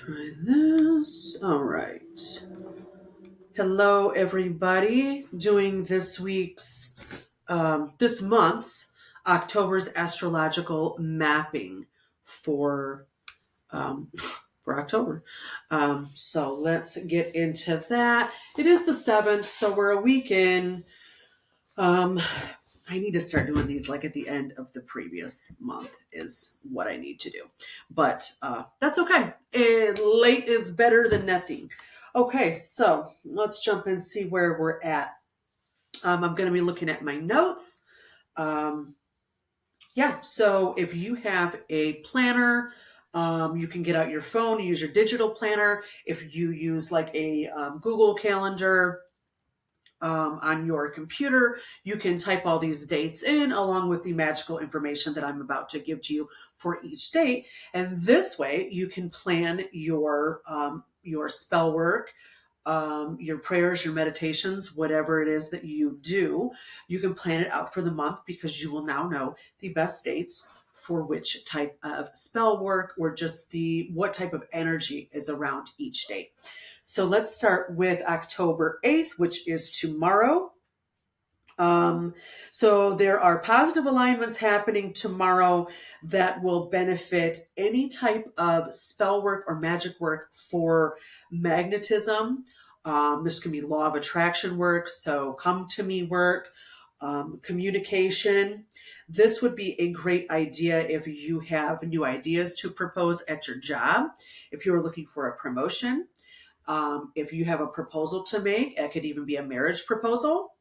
Try this. All right. Hello, everybody. Doing this month's October's astrological mapping for um, for October. So let's get into that. It is the 7th, so we're a week in. Um, I need to start doing these like at the end of the previous month is what I need to do. But that's okay. Late is better than nothing. Okay, so let's jump and see where we're at. I'm going to be looking at my notes. Um, yeah, so if you have a planner, you can get out your phone, use your digital planner. If you use like a Google Calendar, on your computer, you can type all these dates in along with the magical information that I'm about to give to you for each date. And this way you can plan your spell work, your prayers, your meditations, whatever it is that you do. You can plan it out for the month because you will now know the best dates for which type of spell work or just what type of energy is around each date. So let's start with October 8th, which is tomorrow. So there are positive alignments happening tomorrow that will benefit any type of spell work or magic work for magnetism. This can be law of attraction work, so come to me work, communication. This would be a great idea if you have new ideas to propose at your job, if you're looking for a promotion, if you have a proposal to make. It could even be a marriage proposal.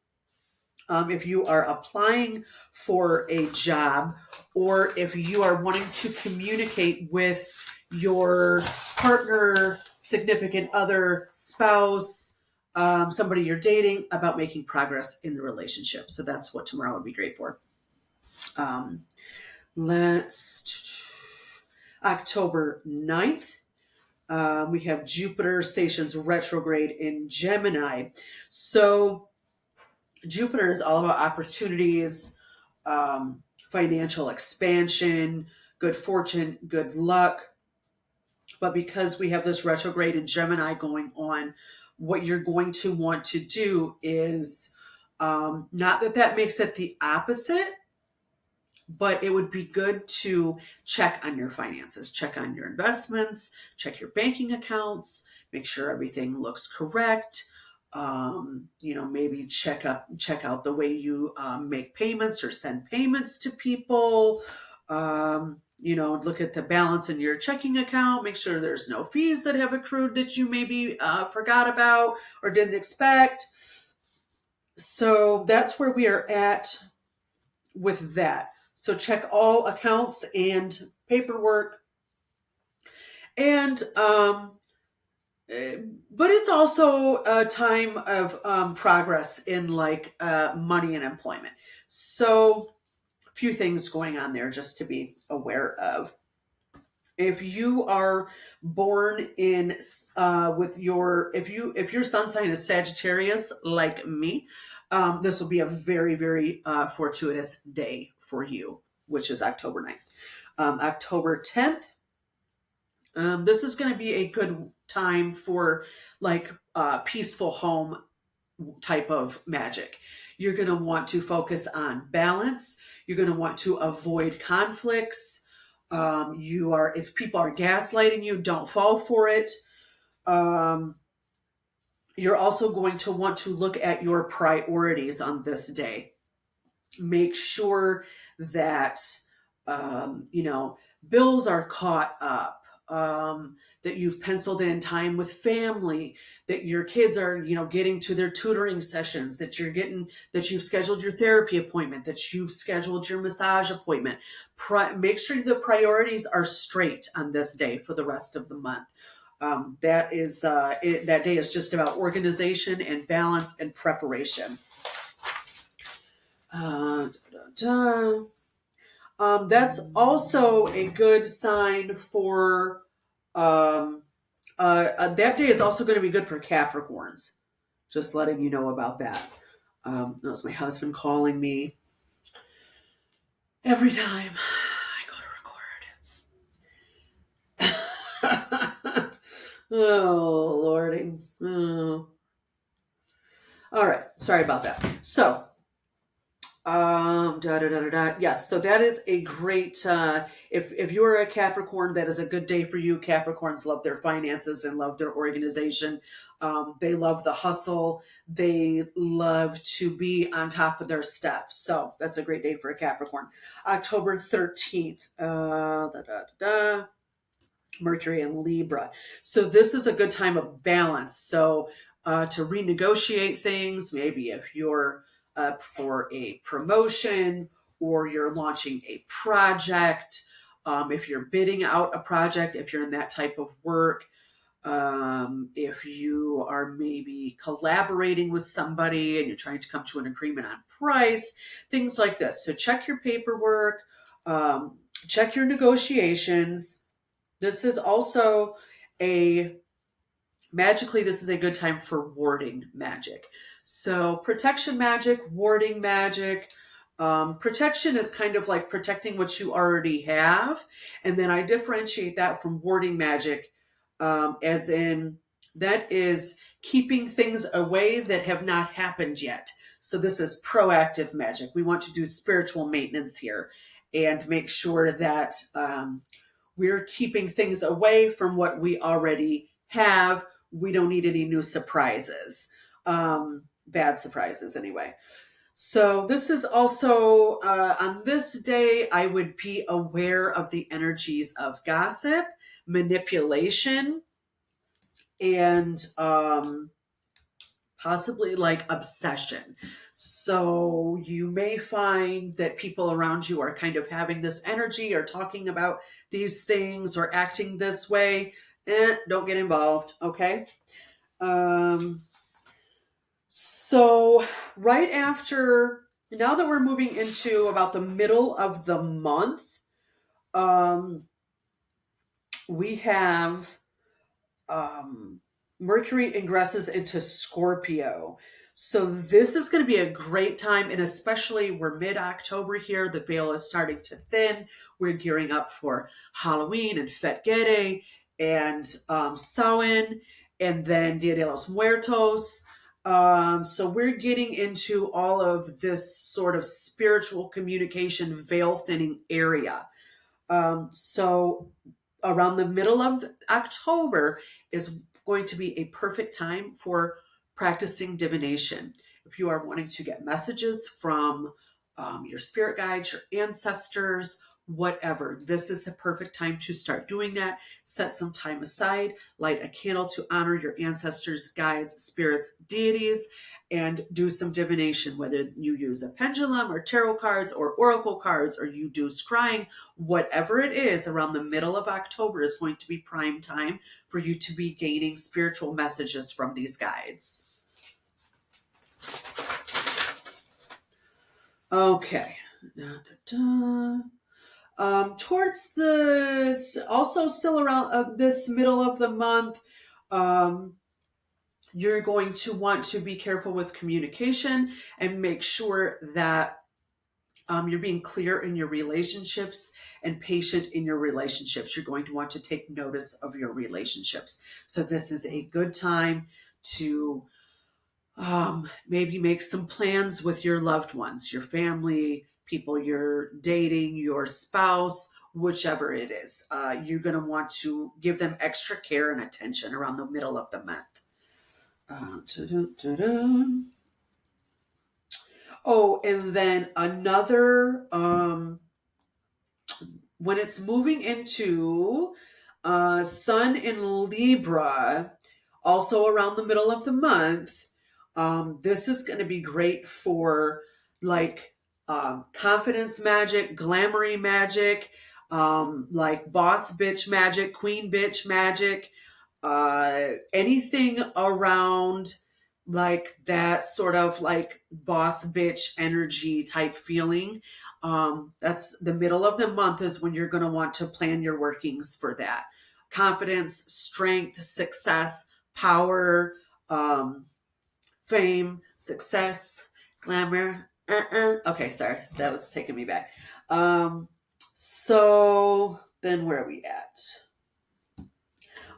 If you are applying for a job, or if you are wanting to communicate with your partner, significant other, spouse, somebody you're dating about making progress in the relationship. So that's what tomorrow would be great for. Um, let's October 9th. We have Jupiter stations retrograde in Gemini. So Jupiter is all about opportunities, financial expansion, good fortune, good luck. But because we have this retrograde in Gemini going on, what you're going to want to do is not that makes it the opposite, but it would be good to check on your finances, check on your investments, check your banking accounts, make sure everything looks correct. Maybe check out the way you make payments or send payments to people. Look at the balance in your checking account, make sure there's no fees that have accrued that you maybe forgot about or didn't expect. So that's where we are at with that. So check all accounts and paperwork. And but it's also a time of progress in like money and employment. So a few things going on there just to be aware of. If you are born in if your sun sign is Sagittarius like me, this will be a very, very fortuitous day for you, which is October 9th. October 10th, this is going to be a good time for like peaceful home type of magic. You're going to want to focus on balance. You're going to want to avoid conflicts. If people are gaslighting you, don't fall for it. You're also going to want to look at your priorities on this day. Make sure that, bills are caught up. That you've penciled in time with family, that your kids are, getting to their tutoring sessions, that you've scheduled your therapy appointment, that you've scheduled your massage appointment. Make sure the priorities are straight on this day for the rest of the month. That day is just about organization and balance and preparation. That's also a good sign for that day is also going to be good for Capricorns. Just letting you know about that. That was my husband calling me every time I go to record. Oh, Lordy. Oh. All right. Sorry about that. So, yes, so that is a great if you're a Capricorn, that is a good day for you. Capricorns love their finances and love their organization. They love the hustle. They love to be on top of their stuff. So that's a great day for a Capricorn. October 13th. Mercury and Libra. So this is a good time of balance. So to renegotiate things, maybe if you're up for a promotion or you're launching a project, if you're bidding out a project, if you're in that type of work, if you are maybe collaborating with somebody and you're trying to come to an agreement on price, things like this. So check your paperwork, check your negotiations. This is also magically, this is a good time for warding magic. So protection magic, warding magic. Protection is kind of like protecting what you already have. And then I differentiate that from warding magic, as in that is keeping things away that have not happened yet. So this is proactive magic. We want to do spiritual maintenance here and make sure that we're keeping things away from what we already have. We don't need any new surprises, bad surprises anyway. So this is also on this day, I would be aware of the energies of gossip, manipulation, and possibly like obsession. So you may find that people around you are kind of having this energy or talking about these things or acting this way. Don't get involved, okay? So right after, now that we're moving into about the middle of the month, we have Mercury ingresses into Scorpio. So this is going to be a great time, and especially we're mid-October here. The veil is starting to thin. We're gearing up for Halloween and Fête Gede and Samhain, and then Dia de los Muertos. So we're getting into all of this sort of spiritual communication, veil thinning area. So around the middle of October is going to be a perfect time for practicing divination. If you are wanting to get messages from your spirit guides, your ancestors, whatever, this is the perfect time to start doing that. Set some time aside, light a candle to honor your ancestors, guides, spirits, deities, and do some divination, whether you use a pendulum or tarot cards or oracle cards or you do scrying. Whatever it is, around the middle of October is going to be prime time for you to be gaining spiritual messages from these guides. Okay. Towards this, also still around this middle of the month, you're going to want to be careful with communication and make sure that you're being clear in your relationships and patient in your relationships. You're going to want to take notice of your relationships. So this is a good time to maybe make some plans with your loved ones, your family, people you're dating, your spouse, whichever it is. You're going to want to give them extra care and attention around the middle of the month. Oh, and then another, when it's moving into Sun in Libra, also around the middle of the month, this is going to be great for like confidence magic, glamoury magic, like boss bitch magic, queen bitch magic, anything around like that sort of like boss bitch energy type feeling. That's the middle of the month is when you're going to want to plan your workings for that. Confidence, strength, success, power, fame, success, glamour. Okay, sorry. That was taking me back. So then where are we at?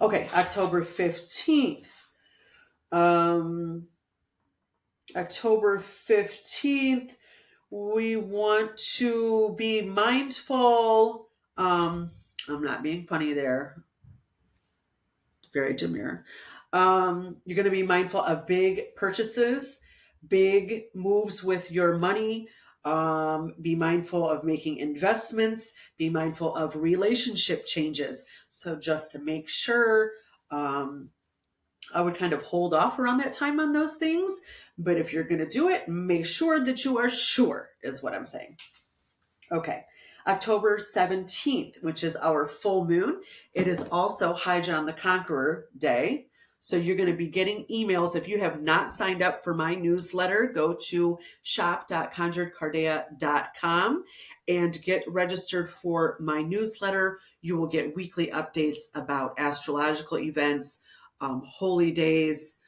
Okay, October 15th. October 15th, we want to be mindful. I'm not being funny there. Very demure. You're going to be mindful of big purchases, big moves with your money. Be mindful of making investments. Be mindful of relationship changes. So just to make sure, I would kind of hold off around that time on those things. But if you're going to do it, make sure that you are sure, is what I'm saying. Okay. October 17th, which is our full moon. It is also High John the Conqueror Day. So you're going to be getting emails. If you have not signed up for my newsletter, go to shop.conjuredcardea.com and get registered for my newsletter. You will get weekly updates about astrological events, holy days,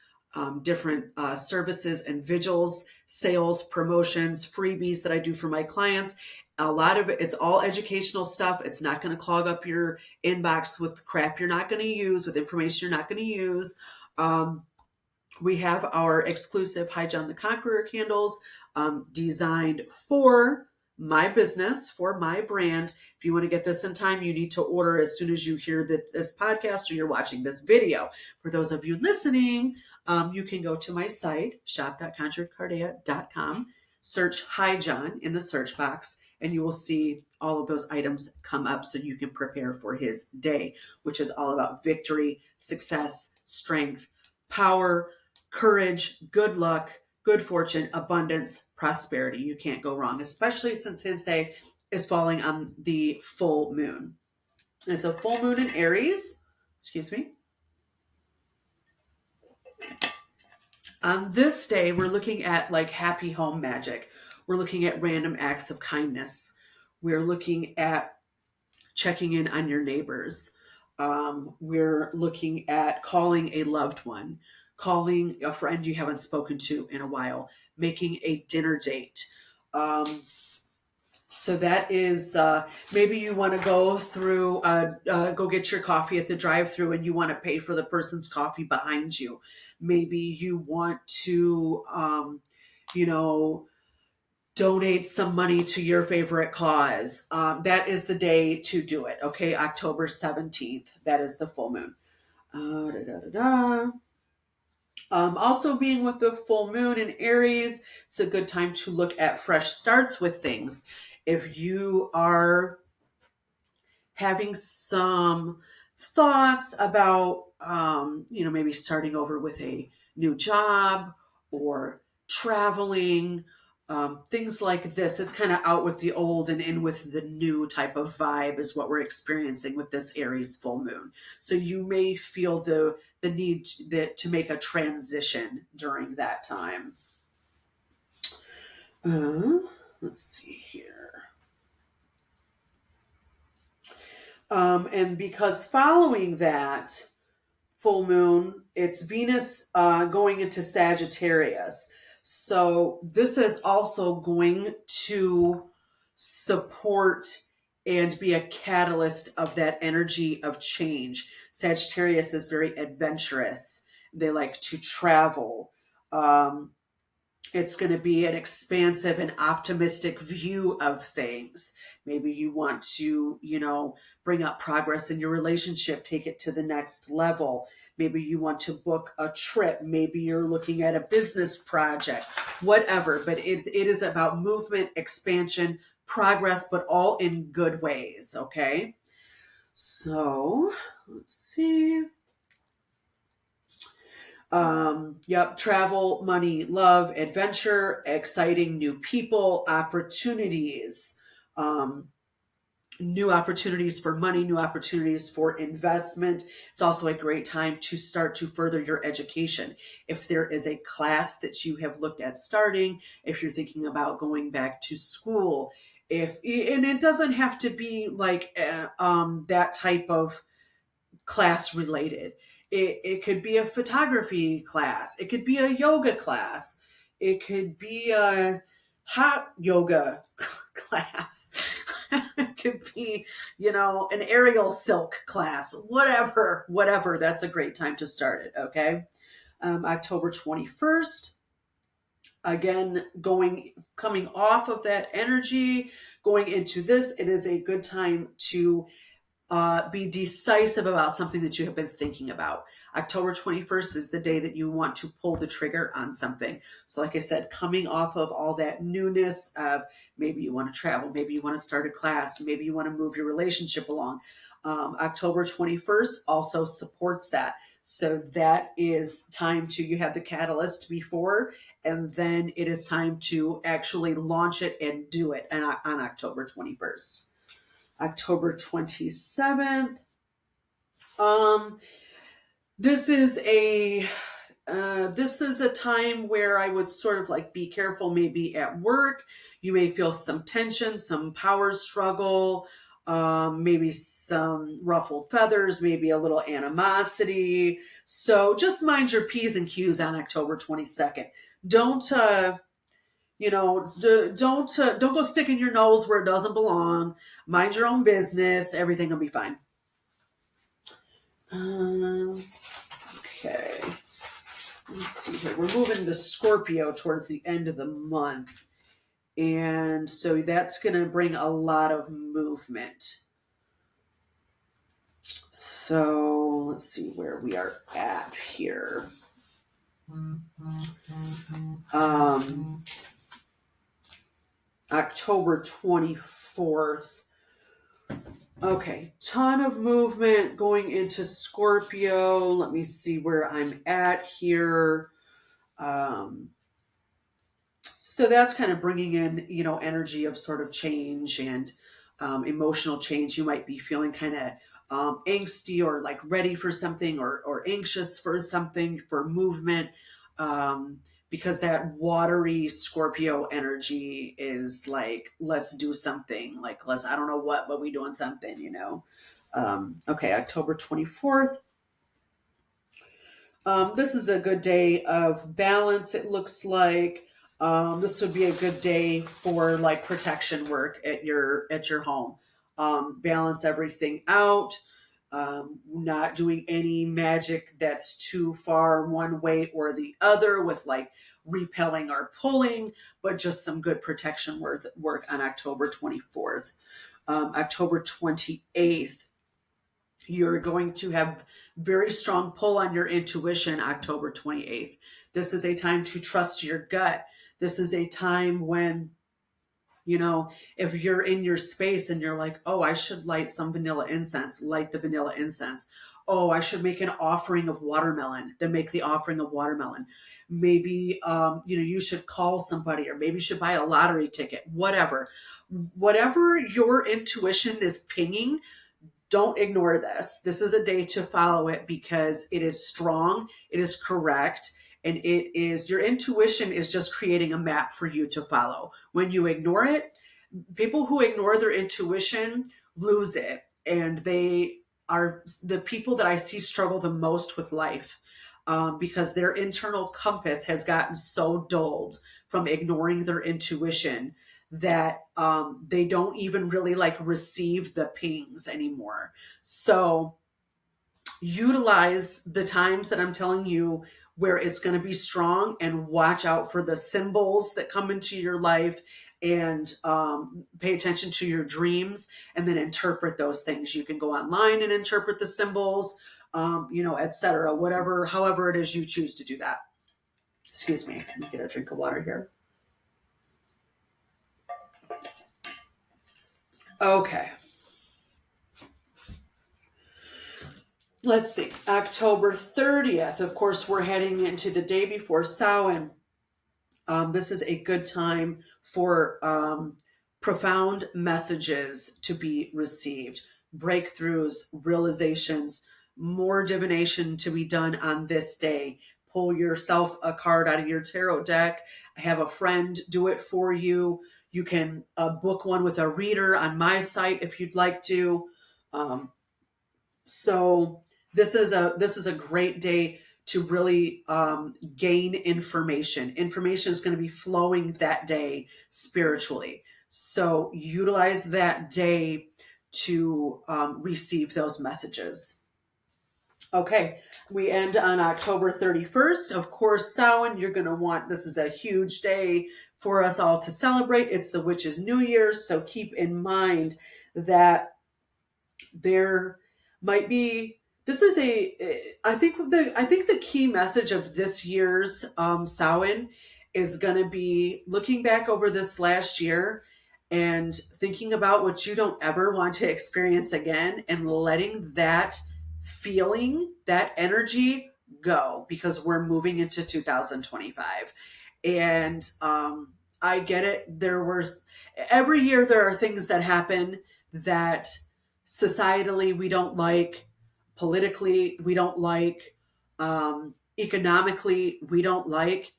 different services and vigils, sales, promotions, freebies that I do for my clients. A lot of it's all educational stuff. It's not going to clog up your inbox with crap you're not going to use, with information you're not going to use. We have our exclusive High John the Conqueror candles designed for my business, for my brand. If you want to get this in time, you need to order as soon as you hear this podcast or you're watching this video. For those of you listening, you can go to my site, shop.conjuredcardea.com, search High John in the search box, and you will see all of those items come up so you can prepare for his day, which is all about victory, success, strength, power, courage, good luck, good fortune, abundance, prosperity. You can't go wrong, especially since his day is falling on the full moon. It's a full moon in Aries. Excuse me. On this day, we're looking at like happy home magic. We're looking at random acts of kindness. We're looking at checking in on your neighbors. We're looking at calling a loved one, calling a friend you haven't spoken to in a while, making a dinner date. So that is, maybe you want to go through, go get your coffee at the drive-thru and you want to pay for the person's coffee behind you. Maybe you want to, donate some money to your favorite cause. That is the day to do it. Okay, October 17th. That is the full moon. Also, being with the full moon in Aries, it's a good time to look at fresh starts with things. If you are having some thoughts about, maybe starting over with a new job or traveling, things like this. It's kind of out with the old and in with the new type of vibe is what we're experiencing with this Aries full moon. So you may feel the need to make a transition during that time. Let's see here. And because following that full moon, it's Venus going into Sagittarius. So this is also going to support and be a catalyst of that energy of change. Sagittarius is very adventurous. They like to travel. It's going to be an expansive and optimistic view of things. Maybe you want to, bring up progress in your relationship, take it to the next level. Maybe you want to book a trip. Maybe you're looking at a business project, whatever. But it is about movement, expansion, progress, but all in good ways. Okay. So let's see. Travel, money, love, adventure, exciting new people, opportunities, new opportunities for money, new opportunities for investment. It's also a great time to start to further your education. If there is a class that you have looked at starting, if you're thinking about going back to school, and it doesn't have to be like that type of class related. It could be a photography class. It could be a yoga class. It could be a hot yoga class. It could be, an aerial silk class, whatever. That's a great time to start it. Okay. October 21st, again, coming off of that energy, going into this, it is a good time to be decisive about something that you have been thinking about. October 21st is the day that you want to pull the trigger on something. So like I said, coming off of all that newness of maybe you want to travel, maybe you want to start a class, maybe you want to move your relationship along. October 21st also supports that. So that is time you have the catalyst before, and then it is time to actually launch it and do it on October 21st. October 27th. This is a time where I would sort of like be careful maybe at work. You may feel some tension, some power struggle, maybe some ruffled feathers, maybe a little animosity. So just mind your P's and Q's on October 22nd. Don't don't go sticking your nose where it doesn't belong. Mind your own business. Everything will be fine. Okay. Let's see here. We're moving to Scorpio towards the end of the month. And so that's going to bring a lot of movement. So let's see where we are at here. October 24th. Okay, ton of movement going into Scorpio. Let me see where I'm at here. So that's kind of bringing in, energy of sort of change and emotional change. You might be feeling kind of angsty or like ready for something or anxious for something, for movement. Because that watery Scorpio energy is like, let's do something. Like, I don't know what, but we doing something, Okay, October 24th. This is a good day of balance, it looks like. This would be a good day for like protection work at your home. Balance everything out. Not doing any magic that's too far one way or the other with like repelling or pulling, but just some good protection work on October 24th. October 28th, you're going to have very strong pull on your intuition. October 28th. This is a time to trust your gut. This is a time when, if you're in your space and you're like, oh, I should light some vanilla incense, light the vanilla incense. Oh, I should make an offering of watermelon, then make the offering of watermelon. Maybe, you should call somebody, or maybe you should buy a lottery ticket, whatever your intuition is pinging. Don't ignore this. This is a day to follow it because it is strong, it is correct, and your intuition is just creating a map for you to follow. When you ignore it, people who ignore their intuition lose it, and they are the people that I see struggle the most with life, because their internal compass has gotten so dulled from ignoring their intuition that they don't even really like receive the pings anymore. So utilize the times that I'm telling you where it's going to be strong, and watch out for the symbols that come into your life, and pay attention to your dreams, and then interpret those things. You can go online and interpret the symbols, etc. However it is you choose to do that. Excuse me. Let me get a drink of water here. Okay. Let's see. October 30th. Of course, we're heading into the day before Samhain. This is a good time for profound messages to be received, breakthroughs, realizations, more divination to be done on this day. Pull yourself a card out of your tarot deck. Have a friend do it for you. You can book one with a reader on my site if you'd like to. So this is a great day to really gain information. Information is going to be flowing that day spiritually. So utilize that day to receive those messages. Okay, we end on October 31st. Of course, Samhain, you're going to want, this is a huge day for us all to celebrate. It's the Witch's New Year, so keep in mind that there might be, this is I think the key message of this year's Samhain is going to be looking back over this last year and thinking about what you don't ever want to experience again, and letting that feeling, that energy go, because we're moving into 2025. And I get it. Every year there are things that happen that societally we don't like, politically we don't like, economically we don't like,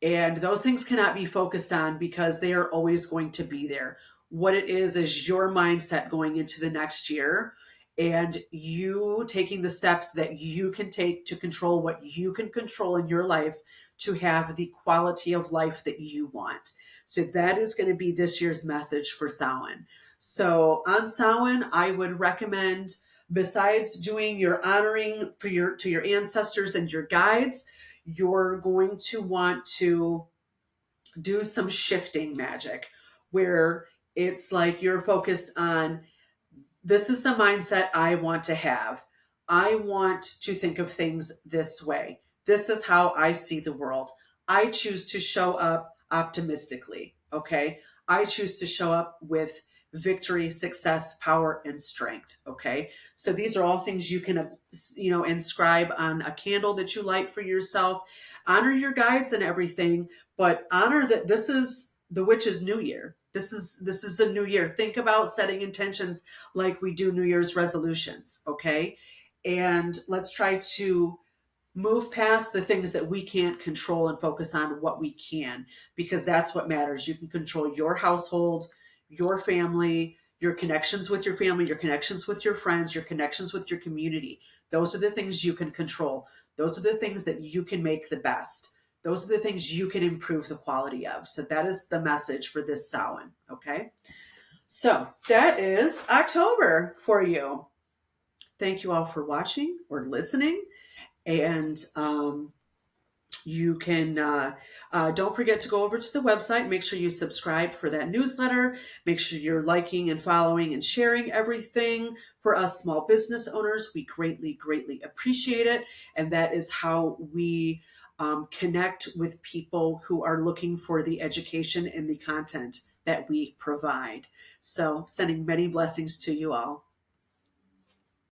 and those things cannot be focused on because they are always going to be there. What it is your mindset going into the next year, and you taking the steps that you can take to control what you can control in your life to have the quality of life that you want. So that is going to be this year's message for Samhain. So on Samhain, I would recommend, besides doing your honoring for to your ancestors and your guides, you're going to want to do some shifting magic, where it's like you're focused on, this is the mindset I want to have. I want to think of things this way. This is how I see the world. I choose to show up optimistically. Okay. I choose to show up with victory, success, power, and strength. Okay. So these are all things you can, inscribe on a candle that you light for yourself. Honor your guides and everything, but honor that this is the Witch's New Year. This is a new year. Think about setting intentions like we do New Year's resolutions, okay? And let's try to move past the things that we can't control and focus on what we can, because that's what matters. You can control your household, your family, your connections with your family, your connections with your friends, your connections with your community. Those are the things you can control. Those are the things that you can make the best. Those are the things you can improve the quality of. So that is the message for this Samhain, okay? So that is October for you. Thank you all for watching or listening. And you can, don't forget to go over to the website. Make sure you subscribe for that newsletter. Make sure you're liking and following and sharing everything. For us small business owners, we greatly, greatly appreciate it. And that is how we connect with people who are looking for the education and the content that we provide. So sending many blessings to you all.